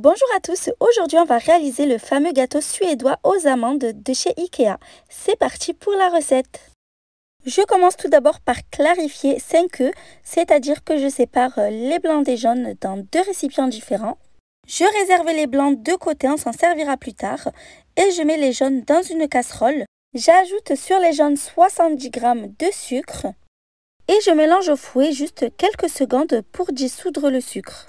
Bonjour à tous, aujourd'hui on va réaliser le fameux gâteau suédois aux amandes de chez Ikea. C'est parti pour la recette. Je commence tout d'abord par clarifier 5 œufs, c'est-à-dire que je sépare les blancs des jaunes dans 2 récipients différents. Je réserve les blancs de côté, on s'en servira plus tard. Et je mets les jaunes dans une casserole. J'ajoute sur les jaunes 70 g de sucre. Et je mélange au fouet juste quelques secondes pour dissoudre le sucre.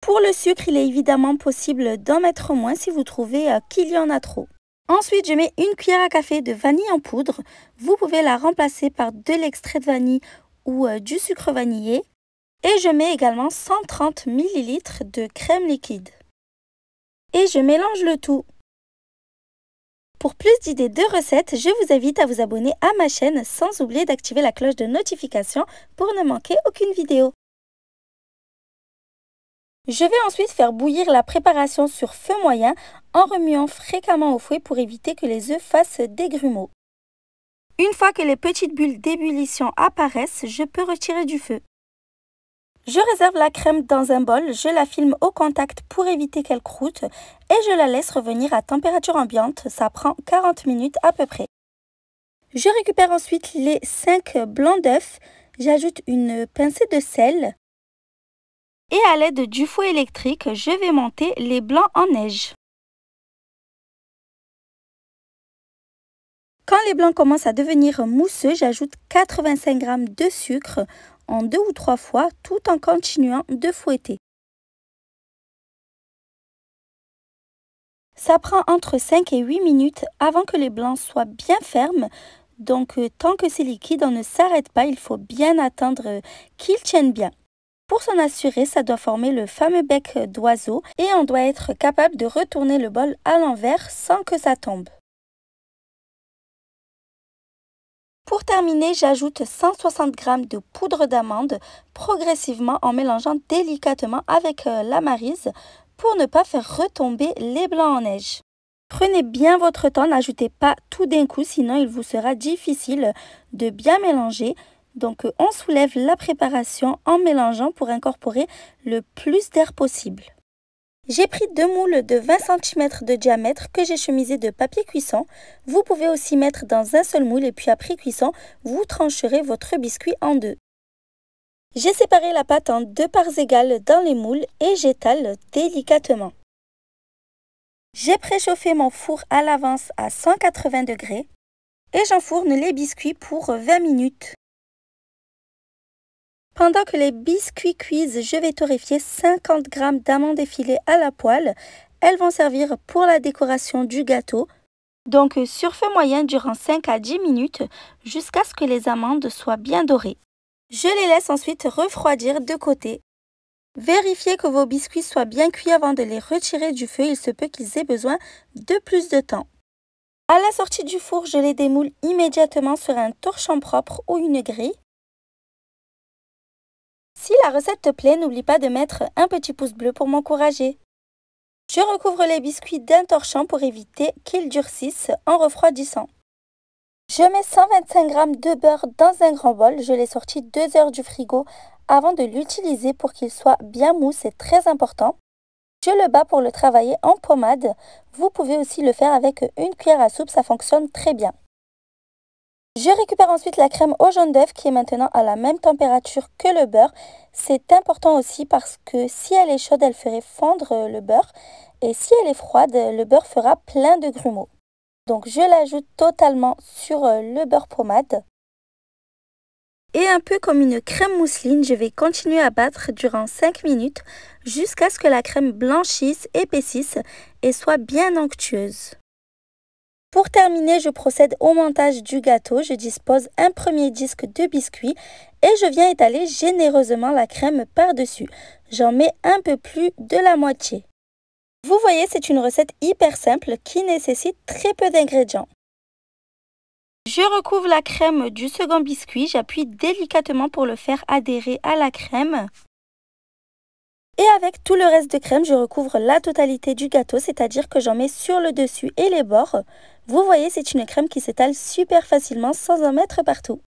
Pour le sucre, il est évidemment possible d'en mettre moins si vous trouvez qu'il y en a trop. Ensuite, je mets une cuillère à café de vanille en poudre. Vous pouvez la remplacer par de l'extrait de vanille ou du sucre vanillé. Et je mets également 130 ml de crème liquide. Et je mélange le tout. Pour plus d'idées de recettes, je vous invite à vous abonner à ma chaîne sans oublier d'activer la cloche de notification pour ne manquer aucune vidéo. Je vais ensuite faire bouillir la préparation sur feu moyen en remuant fréquemment au fouet pour éviter que les œufs fassent des grumeaux. Une fois que les petites bulles d'ébullition apparaissent, je peux retirer du feu. Je réserve la crème dans un bol, je la filme au contact pour éviter qu'elle croûte et je la laisse revenir à température ambiante, ça prend 40 minutes à peu près. Je récupère ensuite les 5 blancs d'œufs, j'ajoute une pincée de sel. Et à l'aide du fouet électrique, je vais monter les blancs en neige. Quand les blancs commencent à devenir mousseux, j'ajoute 85 g de sucre en 2 ou 3 fois tout en continuant de fouetter. Ça prend entre 5 et 8 minutes avant que les blancs soient bien fermes. Donc tant que c'est liquide, on ne s'arrête pas, il faut bien attendre qu'ils tiennent bien. Pour s'en assurer, ça doit former le fameux bec d'oiseau et on doit être capable de retourner le bol à l'envers sans que ça tombe. Pour terminer, j'ajoute 160 g de poudre d'amande progressivement en mélangeant délicatement avec la maryse pour ne pas faire retomber les blancs en neige. Prenez bien votre temps, n'ajoutez pas tout d'un coup, sinon il vous sera difficile de bien mélanger. Donc on soulève la préparation en mélangeant pour incorporer le plus d'air possible. J'ai pris 2 moules de 20 cm de diamètre que j'ai chemisé de papier cuisson. Vous pouvez aussi mettre dans un seul moule et puis après cuisson, vous trancherez votre biscuit en deux. J'ai séparé la pâte en 2 parts égales dans les moules et j'étale délicatement. J'ai préchauffé mon four à l'avance à 180 degrés et j'enfourne les biscuits pour 20 minutes. Pendant que les biscuits cuisent, je vais torréfier 50 g d'amandes effilées à la poêle. Elles vont servir pour la décoration du gâteau. Donc sur feu moyen durant 5 à 10 minutes jusqu'à ce que les amandes soient bien dorées. Je les laisse ensuite refroidir de côté. Vérifiez que vos biscuits soient bien cuits avant de les retirer du feu. Il se peut qu'ils aient besoin de plus de temps. À la sortie du four, je les démoule immédiatement sur un torchon propre ou une grille. Si la recette te plaît, n'oublie pas de mettre un petit pouce bleu pour m'encourager. Je recouvre les biscuits d'un torchon pour éviter qu'ils durcissent en refroidissant. Je mets 125 g de beurre dans un grand bol. Je l'ai sorti 2 heures du frigo avant de l'utiliser pour qu'il soit bien mou, c'est très important. Je le bats pour le travailler en pommade. Vous pouvez aussi le faire avec une cuillère à soupe, ça fonctionne très bien. Je récupère ensuite la crème au jaune d'œuf qui est maintenant à la même température que le beurre. C'est important aussi parce que si elle est chaude, elle ferait fondre le beurre. Et si elle est froide, le beurre fera plein de grumeaux. Donc je l'ajoute totalement sur le beurre pommade. Et un peu comme une crème mousseline, je vais continuer à battre durant 5 minutes jusqu'à ce que la crème blanchisse, épaississe et soit bien onctueuse. Pour terminer, je procède au montage du gâteau. Je dispose un premier disque de biscuits et je viens étaler généreusement la crème par-dessus. J'en mets un peu plus de la moitié. Vous voyez, c'est une recette hyper simple qui nécessite très peu d'ingrédients. Je recouvre la crème du second biscuit, j'appuie délicatement pour le faire adhérer à la crème. Et avec tout le reste de crème, je recouvre la totalité du gâteau, c'est-à-dire que j'en mets sur le dessus et les bords. Vous voyez, c'est une crème qui s'étale super facilement sans en mettre partout.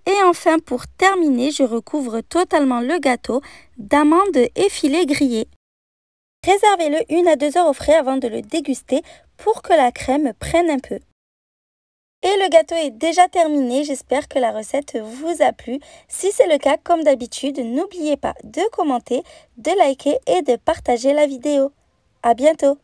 Et enfin, pour terminer, je recouvre totalement le gâteau d'amandes effilées grillées. Réservez-le 1 à 2 heures au frais avant de le déguster pour que la crème prenne un peu. Et le gâteau est déjà terminé, j'espère que la recette vous a plu. Si c'est le cas, comme d'habitude, n'oubliez pas de commenter, de liker et de partager la vidéo. À bientôt!